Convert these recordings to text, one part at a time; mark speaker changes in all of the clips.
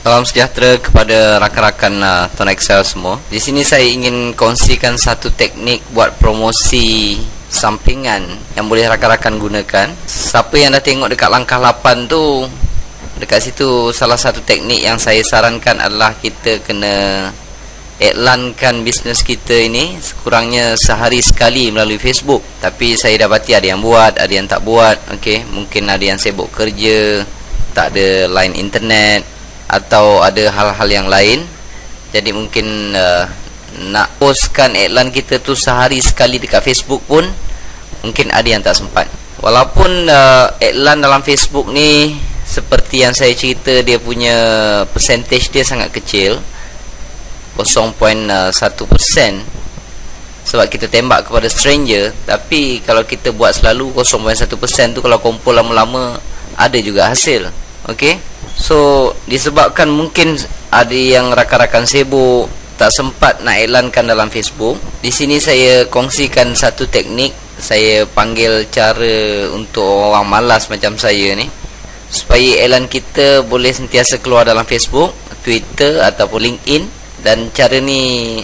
Speaker 1: Salam sejahtera kepada rakan-rakan Tuan Excel semua. Di sini saya ingin kongsikan satu teknik buat promosi sampingan yang boleh rakan-rakan gunakan. Siapa yang dah tengok dekat langkah 8 tu, dekat situ salah satu teknik yang saya sarankan adalah kita kena iklankan bisnes kita ini sekurangnya sehari sekali melalui Facebook. Tapi saya dapati ada yang buat, ada yang tak buat. Okey, mungkin ada yang sibuk kerja, tak ada line internet, atau ada hal-hal yang lain. Jadi mungkin nak postkan iklan kita tu sehari sekali dekat Facebook pun mungkin ada yang tak sempat. Walaupun iklan dalam Facebook ni seperti yang saya cerita, dia punya percentage dia sangat kecil, 0.1%, sebab kita tembak kepada stranger. Tapi kalau kita buat selalu, 0.1% tu kalau kumpul lama-lama ada juga hasil. Okey, so disebabkan mungkin ada yang rakan-rakan sibuk, tak sempat nak iklankan dalam Facebook, di sini saya kongsikan satu teknik. Saya panggil cara untuk orang malas macam saya ni, supaya iklan kita boleh sentiasa keluar dalam Facebook, Twitter ataupun LinkedIn. Dan cara ni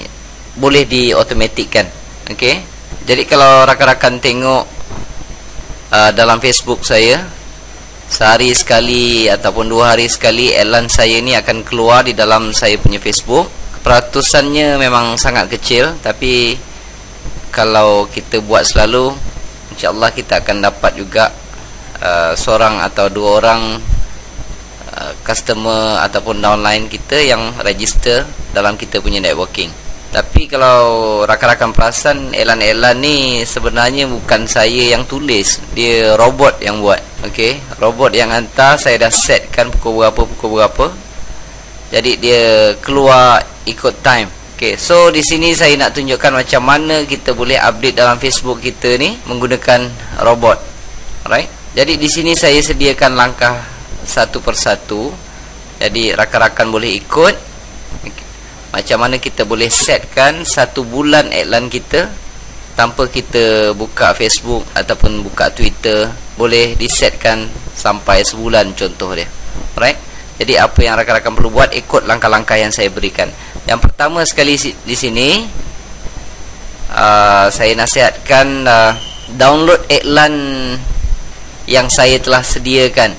Speaker 1: boleh diotomatikkan. Okey, jadi kalau rakan-rakan tengok dalam Facebook saya, sehari sekali ataupun 2 hari sekali iklan saya ni akan keluar di dalam saya punya Facebook. Peratusannya memang sangat kecil, tapi kalau kita buat selalu, insya-Allah kita akan dapat juga seorang atau 2 orang customer ataupun downline kita yang register dalam kita punya networking. Tapi kalau rakan-rakan perasan, iklan-iklan ni sebenarnya bukan saya yang tulis, dia robot yang buat. Okey, robot yang hantar. Saya dah setkan pukul berapa. Jadi dia keluar ikut time. Okey, so di sini saya nak tunjukkan macam mana kita boleh update dalam Facebook kita ni menggunakan robot. Alright. Jadi di sini saya sediakan langkah satu persatu. Jadi rakan-rakan boleh ikut macam mana kita boleh setkan 1 bulan iklan kita tanpa kita buka Facebook ataupun buka Twitter. Boleh disetkan sampai sebulan contoh dia. Alright. Jadi apa yang rakan-rakan perlu buat, ikut langkah-langkah yang saya berikan. Yang pertama sekali di sini saya nasihatkan download iklan yang saya telah sediakan.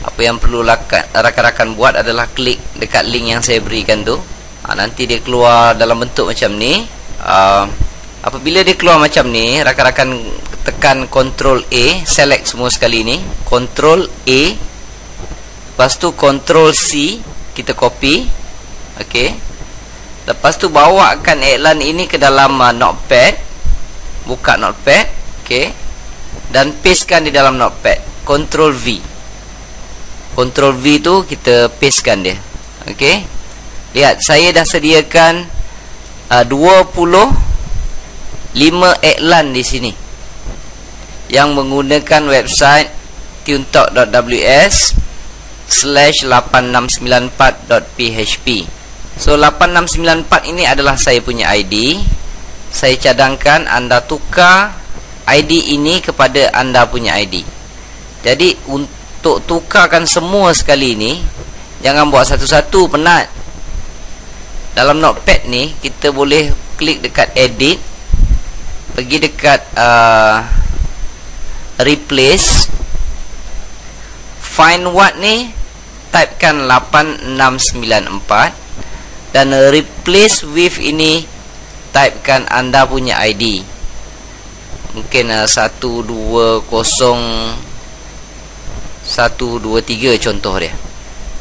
Speaker 1: Apa yang perlu rakan-rakan buat adalah klik dekat link yang saya berikan tu. Nanti dia keluar dalam bentuk macam ni. Apabila dia keluar macam ni, rakan-rakan tekan Ctrl A, select semua sekali ni, Ctrl A, lepas tu Ctrl C, kita copy. Okey, lepas tu bawakan iklan ini ke dalam notepad, buka notepad. Okey, dan pastekan di dalam notepad. Ctrl V, Ctrl V tu kita pastekan dia. Okey, lihat, saya dah sediakan 25 iklan di sini yang menggunakan website tuntalk.ws/8694.php. So 8694 ini adalah saya punya ID. Saya cadangkan anda tukar ID ini kepada anda punya ID. Jadi untuk tukarkan semua sekali ni, jangan buat satu-satu, penat. Dalam notepad ni kita boleh klik dekat edit, pergi dekat replace, find what ni, typekan 8694, dan replace with ini typekan anda punya ID. Mungkin 120-123 contoh dia.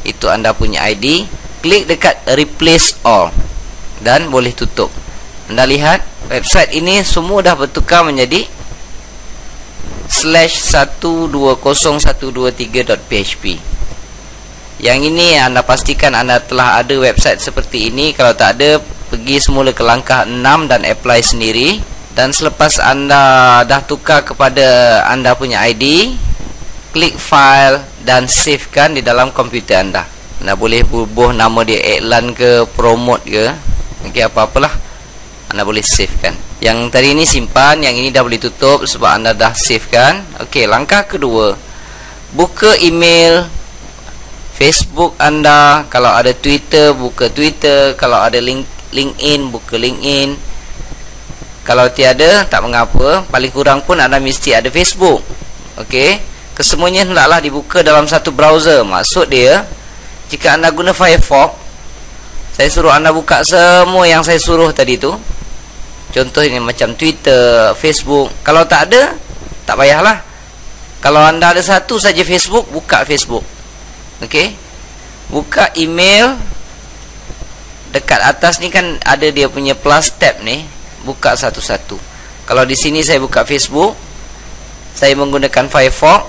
Speaker 1: Itu anda punya ID. Klik dekat replace all dan boleh tutup. Anda lihat website ini semua dah bertukar menjadi /120123.php. Yang ini anda pastikan anda telah ada website seperti ini. Kalau tak ada, pergi semula ke langkah 6 dan apply sendiri. Dan selepas anda dah tukar kepada anda punya ID, klik file dan savekan di dalam komputer anda. Anda boleh bubuh nama dia iklan ke, promote ke, okay, apa-apalah, anda boleh savekan. Yang tadi ini simpan, yang ini dah boleh tutup sebab anda dah savekan. Okey, langkah kedua, buka email Facebook anda. Kalau ada Twitter, buka Twitter. Kalau ada LinkedIn, buka LinkedIn. Kalau tiada, tak mengapa. Paling kurang pun anda mesti ada Facebook. Okey, kesemuanya hendaklah dibuka dalam satu browser. Maksud dia, jika anda guna Firefox, saya suruh anda buka semua yang saya suruh tadi tu. Contohnya macam Twitter, Facebook. Kalau tak ada, tak payahlah. Kalau anda ada satu saja Facebook, buka Facebook. Okey, buka email. Dekat atas ni kan ada dia punya plus tab ni. Buka satu-satu. Kalau di sini saya buka Facebook, saya menggunakan Firefox,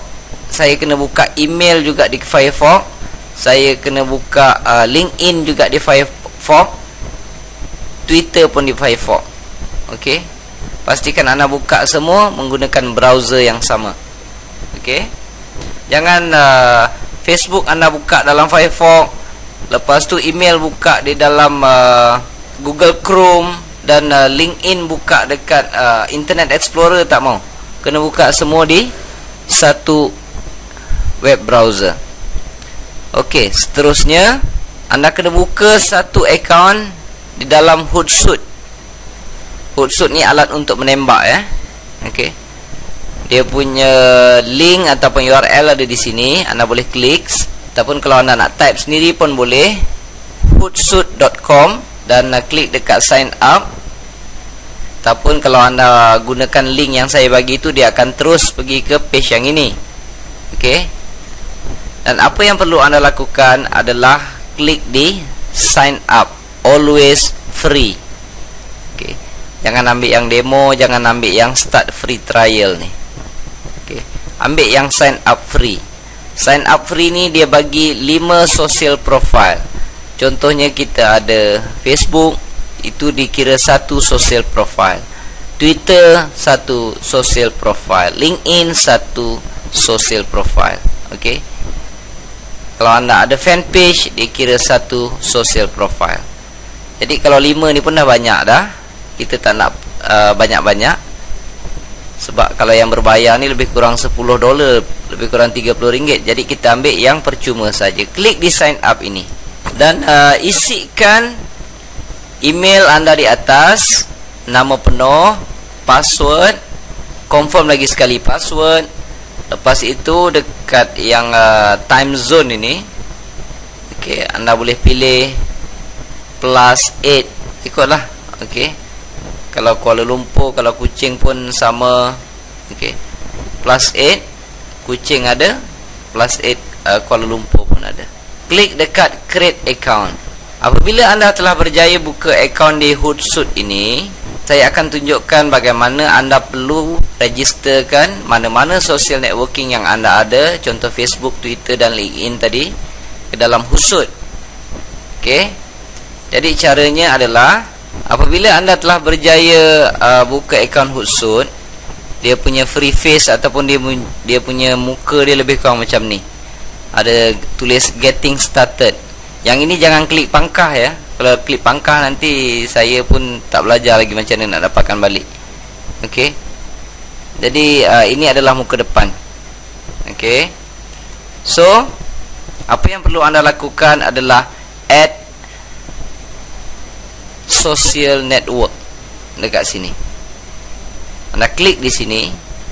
Speaker 1: saya kena buka email juga di Firefox, saya kena buka LinkedIn juga di Firefox, Twitter pun di Firefox. Okey, pastikan anda buka semua menggunakan browser yang sama. Okey, jangan Facebook anda buka dalam Firefox, lepas tu email buka di dalam Google Chrome, dan LinkedIn buka dekat Internet Explorer. Tak mau, kena buka semua di satu web browser. Okey, seterusnya anda kena buka satu akaun di dalam Hootsuite. Hootsuite ni alat untuk menembak ya. Okey, dia punya link ataupun URL ada di sini. Anda boleh klik, ataupun kalau anda nak type sendiri pun boleh, hootsuite.com, dan klik dekat sign up. Ataupun kalau anda gunakan link yang saya bagi itu, dia akan terus pergi ke page yang ini. Okey, dan apa yang perlu anda lakukan adalah klik di sign up. Always free. Okey, jangan ambil yang demo, jangan ambil yang start free trial ni. Okey, ambil yang sign up free. Sign up free ni dia bagi 5 social profile. Contohnya kita ada Facebook, itu dikira satu social profile. Twitter satu social profile. LinkedIn satu social profile. Okey, kalau anda ada fanpage, dikira satu social profile. Jadi kalau 5 ni pun dah banyak dah. Kita tak nak banyak-banyak, sebab kalau yang berbayar ni lebih kurang $10, lebih kurang RM30. Jadi kita ambil yang percuma saja. Klik di sign up ini, dan isikan email anda di atas, nama penuh, password, confirm lagi sekali password. Lepas itu dekat yang time zone ini, okey, anda boleh pilih +8, ikutlah. Okey, kalau Kuala Lumpur, kalau Kuching pun sama. Okey, +8 Kuching ada, +8 Kuala Lumpur pun ada. Klik dekat create account. Apabila anda telah berjaya buka akaun di Hootsuite ini, saya akan tunjukkan bagaimana anda perlu registerkan mana-mana social networking yang anda ada, contoh Facebook, Twitter dan LinkedIn tadi, ke dalam Hootsuite. Okey, jadi caranya adalah apabila anda telah berjaya buka akaun Hootsuite, dia punya free face ataupun dia punya muka dia lebih kurang macam ni. Ada tulis getting started. Yang ini jangan klik pangkah ya. Kalau klik pangkah nanti saya pun tak belajar lagi macam mana nak dapatkan balik. Okey, jadi ini adalah muka depan. Okey, so apa yang perlu anda lakukan adalah add social network dekat sini. Anda klik di sini.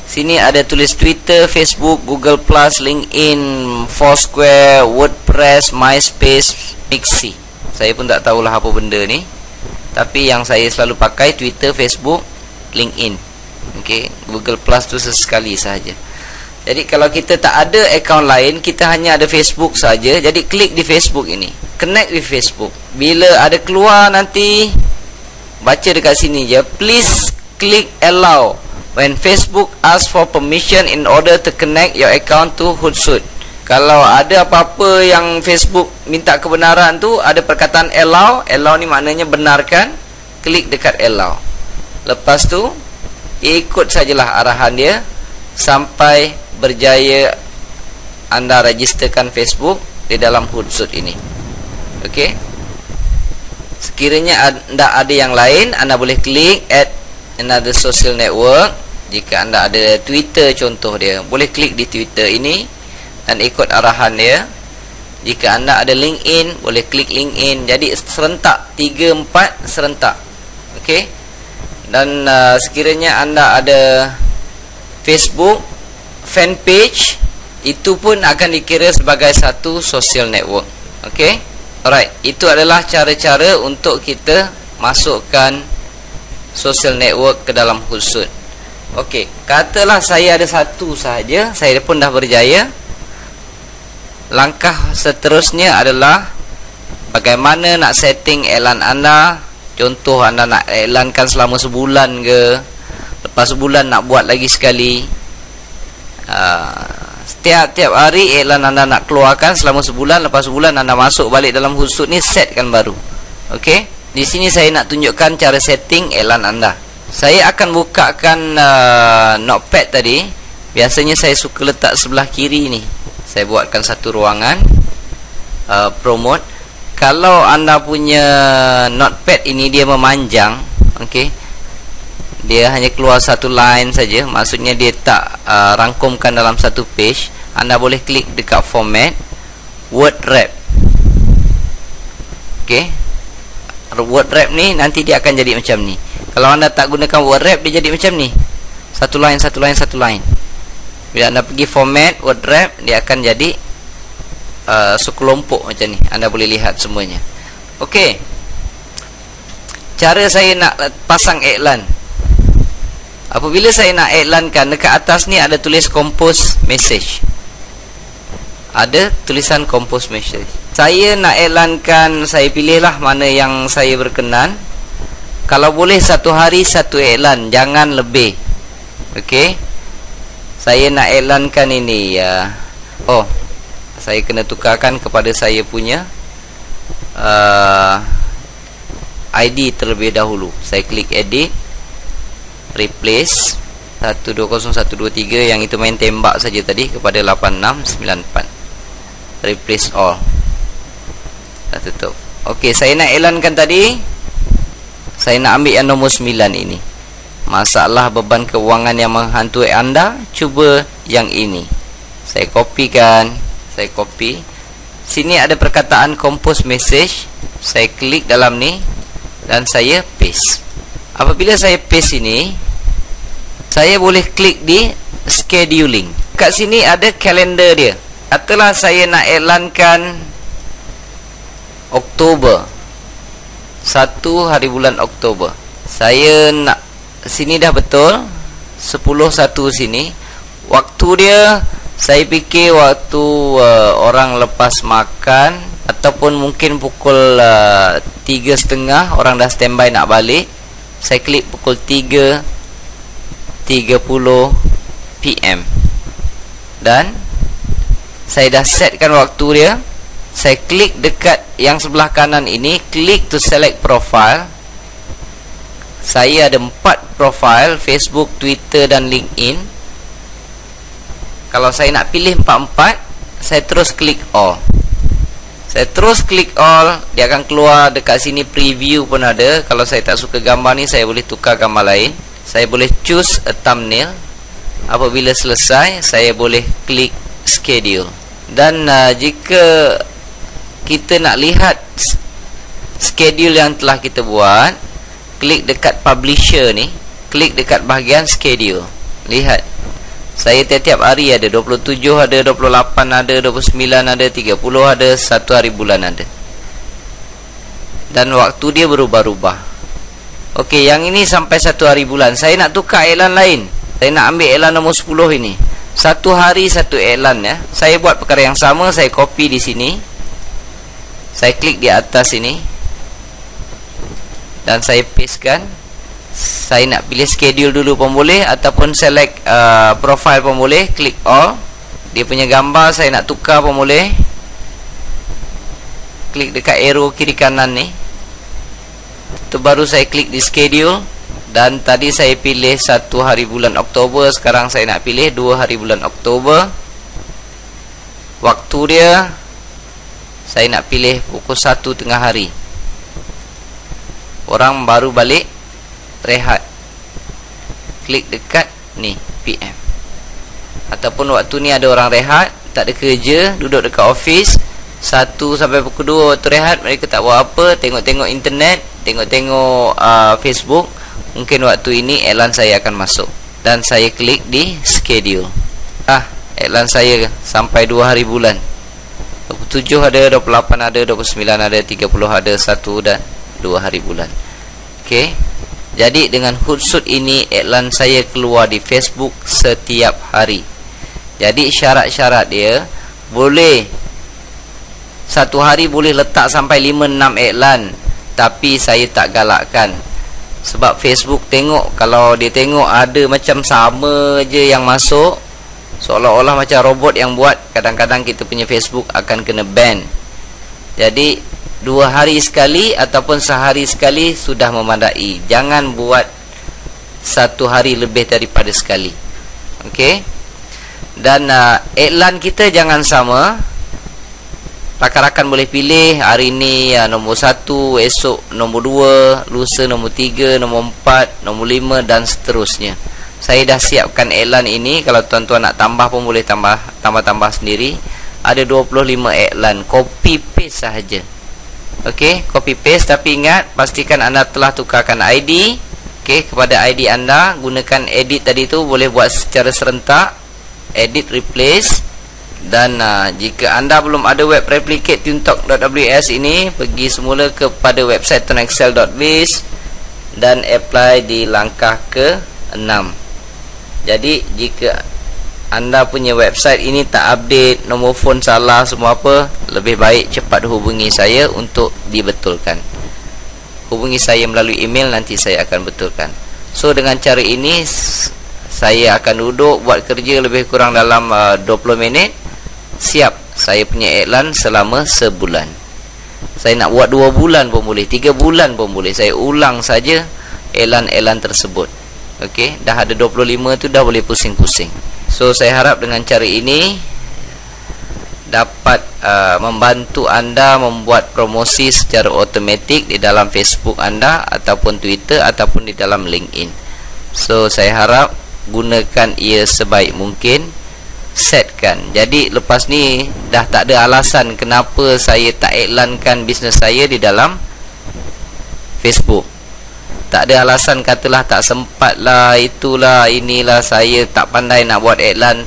Speaker 1: Sini ada tulis Twitter, Facebook, Google+, LinkedIn, Foursquare, WordPress, MySpace, Mixi. Saya pun tak tahulah apa benda ni, tapi yang saya selalu pakai Twitter, Facebook, LinkedIn. Okey, Google+ tu sesekali sahaja. Jadi kalau kita tak ada akaun lain, kita hanya ada Facebook saja. Jadi klik di Facebook ini, connect with Facebook. Bila ada keluar nanti, baca dekat sini je, please click allow when Facebook asks for permission in order to connect your account to Hootsuite. Kalau ada apa-apa yang Facebook minta kebenaran tu, ada perkataan allow. Allow ni maknanya benarkan. Klik dekat allow. Lepas tu ikut sajalah arahan dia sampai berjaya anda registerkan Facebook di dalam Hootsuite ini. Okey, sekiranya anda ada yang lain, anda boleh klik add another social network. Jika anda ada Twitter contoh dia, boleh klik di Twitter ini dan ikut arahan dia. Jika anda ada LinkedIn, boleh klik LinkedIn. Jadi serentak 3-4 serentak. Okey. Dan sekiranya anda ada Facebook fanpage, itu pun akan dikira sebagai satu social network. Okey. Alright, itu adalah cara-cara untuk kita masukkan social network ke dalam Hootsuite. Okey, katalah saya ada satu sahaja, saya pun dah berjaya. Langkah seterusnya adalah bagaimana nak setting iklan anda. Contoh anda nak iklankan selama sebulan ke, lepas sebulan nak buat lagi sekali. Setiap hari iklan anda nak keluarkan selama sebulan, lepas sebulan anda masuk balik dalam Hootsuite ni, setkan baru. Okey, di sini saya nak tunjukkan cara setting iklan anda. Saya akan bukakan notepad tadi. Biasanya saya suka letak sebelah kiri ni. Saya buatkan satu ruangan promote. Kalau anda punya notepad ini dia memanjang, okey, dia hanya keluar satu line saja, maksudnya dia tak rangkumkan dalam satu page, anda boleh klik dekat format word wrap. Okey, word wrap ni nanti dia akan jadi macam ni. Kalau anda tak gunakan word wrap, dia jadi macam ni, satu line, satu line, satu line. Bila anda pergi format word wrap, dia akan jadi sekelompok macam ni. Anda boleh lihat semuanya. Okey, cara saya nak pasang iklan. Apabila saya nak iklankan, dekat atas ni ada tulis compose message. Ada tulisan compose message. Saya nak iklankan, saya pilihlah mana yang saya berkenan. Kalau boleh satu hari satu iklan, jangan lebih. Okey, saya nak iklankan ini ya. Oh, saya kena tukarkan kepada saya punya ID terlebih dahulu. Saya klik edit, replace 120123 yang itu main tembak saja tadi kepada 8694. Replace all. Dah tutup. Okey, saya nak iklankan tadi. Saya nak ambil yang nombor 9 ini. Masalah beban keuangan yang menghantui anda, cuba yang ini. Saya kopikan, saya copy. Sini ada perkataan compose message. Saya klik dalam ni dan saya paste. Apabila saya paste ini, saya boleh klik di scheduling. Kat sini ada kalender dia. Katalah saya nak iklankan Oktober, 1 hari bulan Oktober. Saya nak, sini dah betul 10.1 sini. Waktu dia, saya fikir waktu orang lepas makan, ataupun mungkin pukul 3.30 orang dah standby nak balik. Saya klik pukul 3.30 PM. Dan saya dah setkan waktu dia. Saya klik dekat yang sebelah kanan ini, klik to select profile. Saya ada 4 profile, Facebook, Twitter dan LinkedIn. Kalau saya nak pilih 4-4, saya terus klik all. Saya terus klik all, dia akan keluar dekat sini preview pun ada. Kalau saya tak suka gambar ni, saya boleh tukar gambar lain. Saya boleh choose a thumbnail. Apabila selesai, saya boleh klik schedule. Dan jika kita nak lihat schedule yang telah kita buat, klik dekat publisher ni, klik dekat bahagian schedule. Lihat, saya tiap-tiap hari ada 27, ada 28, ada 29, ada 30, ada 1 hari bulan ada. Dan waktu dia berubah-ubah. Okey, yang ini sampai 1 hari bulan. Saya nak tukar iklan lain. Saya nak ambil iklan nombor 10 ini. 1 hari 1 iklan ya. Saya buat perkara yang sama, saya copy di sini. Saya klik di atas ini dan saya pastekan. Saya nak pilih schedule dulu pun boleh, ataupun select profile pun boleh. Klik all. Dia punya gambar saya nak tukar pun boleh. Klik dekat arrow kiri kanan ni. Itu baru saya klik di schedule. Dan tadi saya pilih 1 hari bulan Oktober. Sekarang saya nak pilih 2 hari bulan Oktober. Waktu dia, saya nak pilih pukul 1 tengah hari. Orang baru balik rehat. Klik dekat ni PM. Ataupun waktu ni ada orang rehat, tak ada kerja, duduk dekat office, 1 sampai pukul 2 waktu rehat, mereka tak buat apa, tengok-tengok internet, tengok-tengok Facebook. Mungkin waktu ini iklan saya akan masuk, dan saya klik di schedule. Iklan saya sampai 2 hari bulan, 27 ada, 28 ada, 29 ada, 30 ada, 1 dan 2 hari bulan. Okey. Jadi dengan Hootsuite ini, iklan saya keluar di Facebook setiap hari. Jadi syarat-syarat dia, boleh satu hari boleh letak sampai 5-6 iklan, tapi saya tak galakkan. Sebab Facebook tengok, kalau dia tengok ada macam sama je yang masuk, seolah-olah macam robot yang buat, kadang-kadang kita punya Facebook akan kena ban. Jadi 2 hari sekali ataupun sehari sekali sudah memadai. Jangan buat 1 hari lebih daripada sekali. Okey. Dan iklan kita jangan sama. Rakan-rakan boleh pilih hari ni nombor 1, esok nombor 2, lusa nombor 3, nombor 4, nombor 5 dan seterusnya. Saya dah siapkan iklan ini. Kalau tuan-tuan nak tambah pun boleh tambah sendiri. Ada 25 iklan, copy paste sahaja. Okey, copy paste, tapi ingat pastikan anda telah tukarkan ID. Okey, kepada ID anda, gunakan edit tadi tu, boleh buat secara serentak, edit, replace. Dan jika anda belum ada web replicate tuntalk.ws ini, pergi semula kepada website tonexcel.biz dan apply di langkah ke-6. Jadi jika anda punya website ini tak update, nombor phone salah, semua apa, lebih baik cepat hubungi saya untuk dibetulkan. Hubungi saya melalui email, nanti saya akan betulkan. So dengan cara ini, saya akan duduk buat kerja lebih kurang dalam 20 minit. Siap saya punya iklan selama sebulan. Saya nak buat 2 bulan pun boleh, 3 bulan pun boleh. Saya ulang saja iklan-iklan tersebut. Okey, dah ada 25 tu, dah boleh pusing-pusing. So saya harap dengan cara ini dapat membantu anda membuat promosi secara automatik di dalam Facebook anda, ataupun Twitter, ataupun di dalam LinkedIn. So saya harap gunakan ia sebaik mungkin, setkan. Jadi lepas ni dah tak ada alasan kenapa saya tak iklankan bisnes saya di dalam Facebook. Tak ada alasan katalah tak sempat lah, itulah, inilah, saya tak pandai nak buat iklan.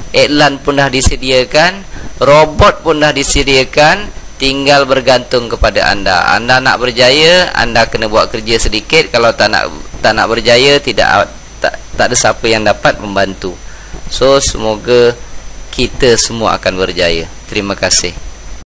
Speaker 1: Iklan pun dah disediakan, robot pun dah disediakan, tinggal bergantung kepada anda. Anda nak berjaya, anda kena buat kerja sedikit. Kalau tak nak berjaya, tak ada siapa yang dapat membantu. So semoga kita semua akan berjaya. Terima kasih.